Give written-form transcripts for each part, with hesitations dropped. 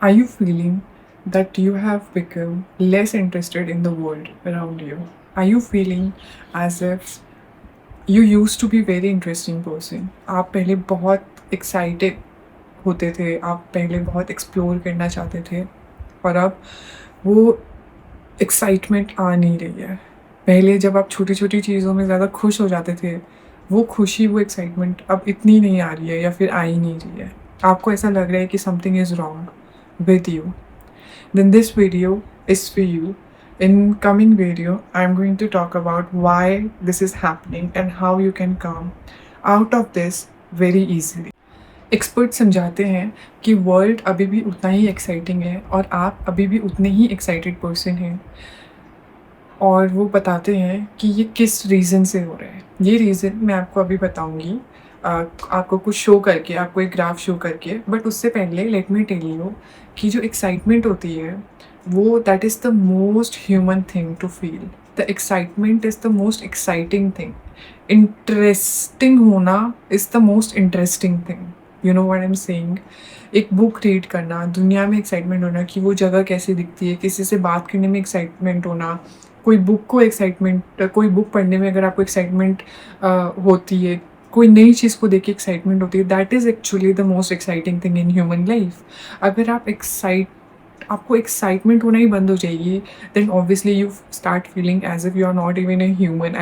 Are you feeling that you have become less interested in the world around you? Are you feeling as if you used to be very interesting person? आप पहले बहुत excited होते थे, आप पहले बहुत explore करना चाहते थे और अब वो एक्साइटमेंट आ नहीं रही है। पहले जब आप छोटी-छोटी चीज़ों में ज़्यादा खुश हो जाते थे, वो खुशी, वो एक्साइटमेंट अब इतनी नहीं आ रही है या फिर आ ही नहीं रही है। आपको ऐसा लग रहा है कि something is wrong with you. Then this video is for you. In coming video, I'm going to talk about why this is happening and how you can come out of this very easily. Expert समझाते हैं कि world अभी भी उतना ही exciting है और आप अभी भी उतने ही एक्साइटेड पर्सन हैं और वो बताते हैं कि ये किस रीज़न से हो रहा है। ये रीज़न मैं आपको अभी बताऊंगी, आपको कुछ शो करके, आपको एक ग्राफ शो करके। बट उससे पहले लेट मी टेल यू कि जो एक्साइटमेंट होती है वो that is the most human thing to feel. The excitement is the most exciting thing. Interesting होना is the most interesting thing. You know what I am saying. एक book read करना, दुनिया में एक्साइटमेंट होना कि वो जगह कैसी दिखती है, किसी से बात करने में एक्साइटमेंट होना, कोई बुक को एक्साइटमेंट, कोई बुक पढ़ने में अगर आपको एक्साइटमेंट होती है, कोई नई चीज़ को देख के एक्साइटमेंट होती है, that is actually the most exciting thing in human life. अगर आपको एक्साइटमेंट होना ही बंद हो जाएगी, then obviously you start feeling as if you are not even a human,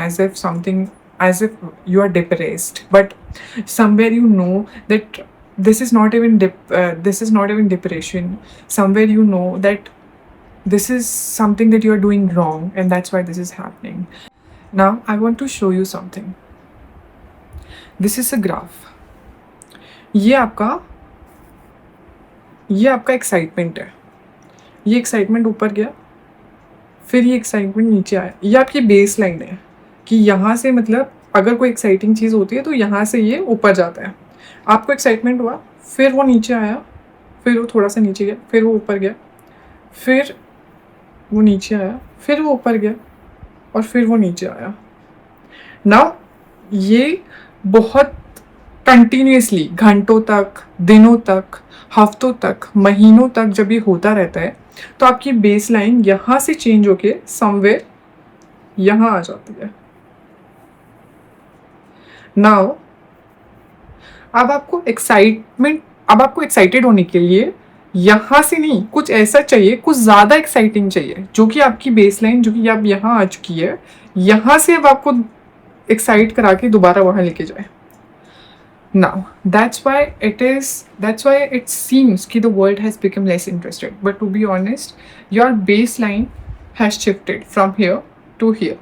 as if you are depressed. But somewhere you know that this is not even depression. Somewhere you know that this is something that you are doing wrong and that's why this is happening. Now I want to show you something. This is a graph. ये आपका excitement है। ये excitement ऊपर गया, फिर ये excitement नीचे आया। ये आपकी बेस लाइन है कि यहाँ से, मतलब अगर कोई एक्साइटिंग चीज़ होती है तो यहाँ से ये ऊपर जाता है। आपको एक्साइटमेंट हुआ, फिर वो नीचे आया, फिर वो थोड़ा सा नीचे गया, फिर वो ऊपर गया, फिर वो नीचे आया, फिर वो ऊपर गया और फिर वो नीचे आया। नाउ ये बहुत कंटिन्यूसली घंटों तक, दिनों तक, हफ्तों तक, महीनों तक जब ये होता रहता है तो आपकी बेस लाइन यहाँ से चेंज होके समवेयर यहाँ आ जाती है। नाउ अब आपको एक्साइटेड होने के लिए यहाँ से नहीं, कुछ ऐसा चाहिए, कुछ ज़्यादा एक्साइटिंग चाहिए, जो कि आपकी बेसलाइन, जो कि आप यहाँ आ चुकी है, यहाँ से अब आपको एक्साइट करा के दोबारा वहाँ लेके जाए। Now, that's why it seems कि the world has become less interested. But to be honest, your baseline has shifted from here to here.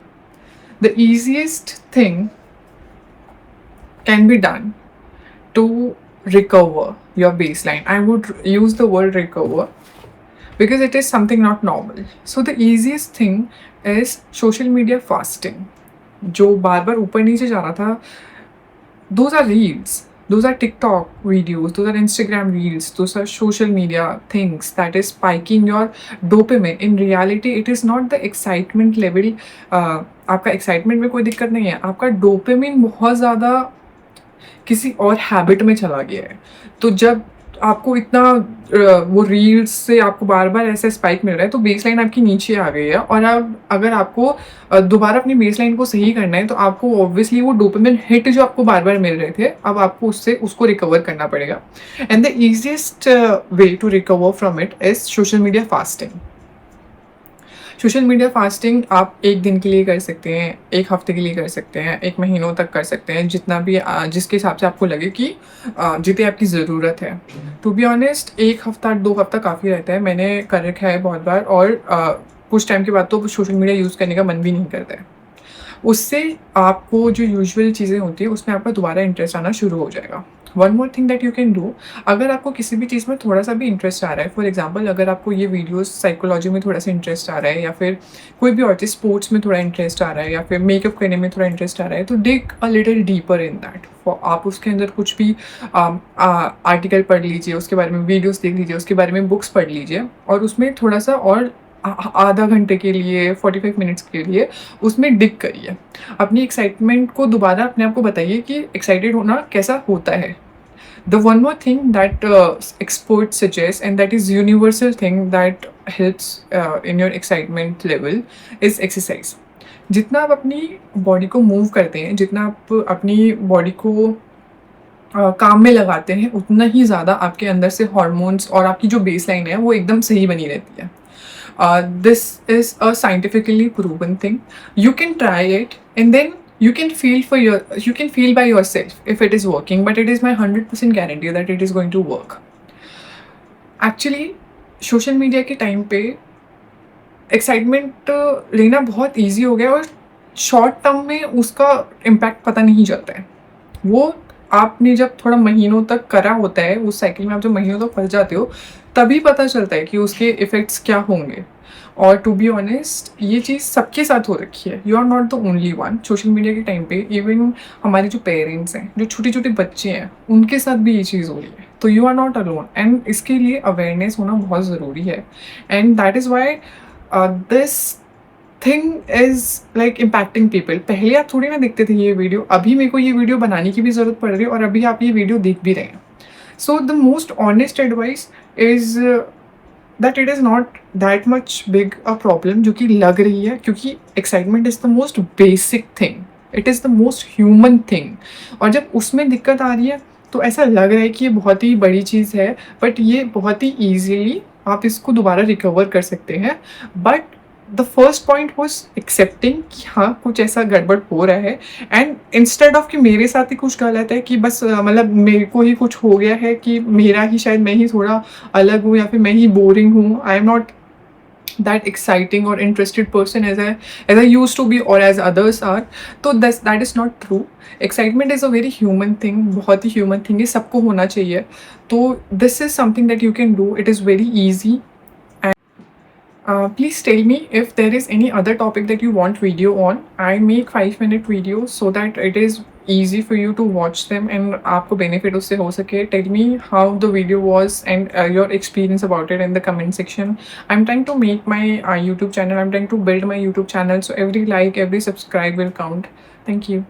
The easiest thing can be done to recover your baseline. I would use the word recover because it is something not normal. So the easiest thing is social media fasting. जो बार बार ऊपर नीचे जा रहा था, those are reels, those are TikTok videos, those are Instagram reels, those are social media things that is spiking your dopamine. In reality, it is not the excitement level. आपका excitement में कोई दिक्कत नहीं है, आपका dopamine बहुत ज़्यादा किसी और हैबिट में चला गया है। तो जब आपको इतना वो रील्स से आपको बार बार ऐसे स्पाइक मिल रहा है तो बेसलाइन आपकी नीचे आ गई है। और अब अगर आपको दोबारा अपनी बेसलाइन को सही करना है तो आपको ऑब्वियसली वो डोपामिन हिट जो आपको बार बार मिल रहे थे, अब आपको उसको रिकवर करना पड़ेगा। And the easiest way to recover from it is social media fasting. Social media fasting आप एक दिन के लिए कर सकते हैं, एक हफ्ते के लिए कर सकते हैं, एक महीनों तक कर सकते हैं, जितना भी जिसके हिसाब से आपको लगे कि जितनी आपकी ज़रूरत है। टू बी ऑनेस्ट, एक हफ्ता 2 हफ्ता काफ़ी रहता है। मैंने कर रखा है बहुत बार और कुछ टाइम के बाद तो सोशल मीडिया यूज़ करने का मन भी नहीं करता है। उससे आपको जो यूजुअल चीज़ें होती है उसमें आपका दोबारा इंटरेस्ट आना शुरू हो जाएगा। One more thing that you can do, अगर आपको किसी भी चीज़ में थोड़ा सा भी इंटरेस्ट आ रहा है, फॉर एग्जांपल अगर आपको ये वीडियोस साइकोलॉजी में थोड़ा सा इंटरेस्ट आ रहा है, या फिर कोई भी और चीज़ स्पोर्ट्स में थोड़ा इंटरेस्ट आ रहा है, या फिर मेकअप करने में थोड़ा इंटरेस्ट आ रहा है, तो dig a little deeper in that. आप उसके अंदर कुछ भी आर्टिकल पढ़ लीजिए, उसके बारे में वीडियोज़ देख लीजिए, उसके बारे में बुक्स पढ़ लीजिए और उसमें थोड़ा सा और आधा घंटे के लिए, 45 मिनट्स के लिए उसमें डिग करिए। अपनी एक्साइटमेंट को दोबारा अपने आप को बताइए कि एक्साइटेड होना कैसा होता है। The one more thing that experts suggest, and that is universal thing that helps in your excitement level, is exercise. जितना आप अपनी बॉडी को मूव करते हैं, जितना आप अपनी बॉडी को काम में लगाते हैं, उतना ही ज़्यादा आपके अंदर से हॉर्मोन्स और आपकी जो बेसलाइन है वो एकदम सही बनी रहती है. This is a scientifically proven thing. You can try it, and then you can feel by yourself if it is working, but it is my 100% guarantee that it is going to work. Actually, social media के time पे excitement लेना बहुत easy हो गया, और short term में उसका impact पता नहीं चलता है. वो आपने जब थोड़ा महीनों तक करा होता है, उस साइकिल में आप जब महीनों तक फंस जाते हो, तभी पता चलता है कि उसके इफ़ेक्ट्स क्या होंगे. और टू बी ऑनेस्ट, ये चीज़ सबके साथ हो रखी है. You are not the only one. Social media के टाइम पे इवन हमारे जो पेरेंट्स हैं, जो छोटे छोटे बच्चे हैं, उनके साथ भी ये चीज़ हो रही है. तो you are not alone, and इसके लिए अवेयरनेस होना बहुत ज़रूरी है. And that is why this thing is like impacting people. पहले आप थोड़ी ना देखते थे ये वीडियो, अभी मेरे को ये वीडियो बनाने की भी ज़रूरत पड़ रही है, और अभी आप ये वीडियो देख भी रहे हैं. So the most honest advice is that it is not that much big a problem जो कि लग रही है, क्योंकि excitement is the most basic thing, it is the most human thing. और जब उसमें दिक्कत आ रही है तो ऐसा लग रहा है कि ये बहुत ही बड़ी चीज़ है, बट ये बहुत ही ईजीली आप इसको दोबारा रिकवर कर सकते हैं. But the first point was accepting कि हाँ, कुछ ऐसा गड़बड़ हो रहा है, एंड इंस्टेड ऑफ कि मेरे साथ ही कुछ गलत है, कि बस मतलब मेरे को ही कुछ हो गया है, कि मेरा ही शायद मैं ही थोड़ा अलग हूँ, या फिर मैं ही बोरिंग हूँ, I am not that exciting or interested person as I used to be, or as others are. तो that is not true. Excitement is a very human thing, बहुत ही human thing है, सबको होना चाहिए. तो this is something that you can do. It is very easy. Please tell me if there is any other topic that you want video on. I make 5-minute videos so that it is easy for you to watch them and आपको benefit उससे हो सके. Tell me how the video was and your experience about it in the comment section. I'm trying to make my YouTube channel. I'm trying to build my YouTube channel. So every like, every subscribe will count. Thank you.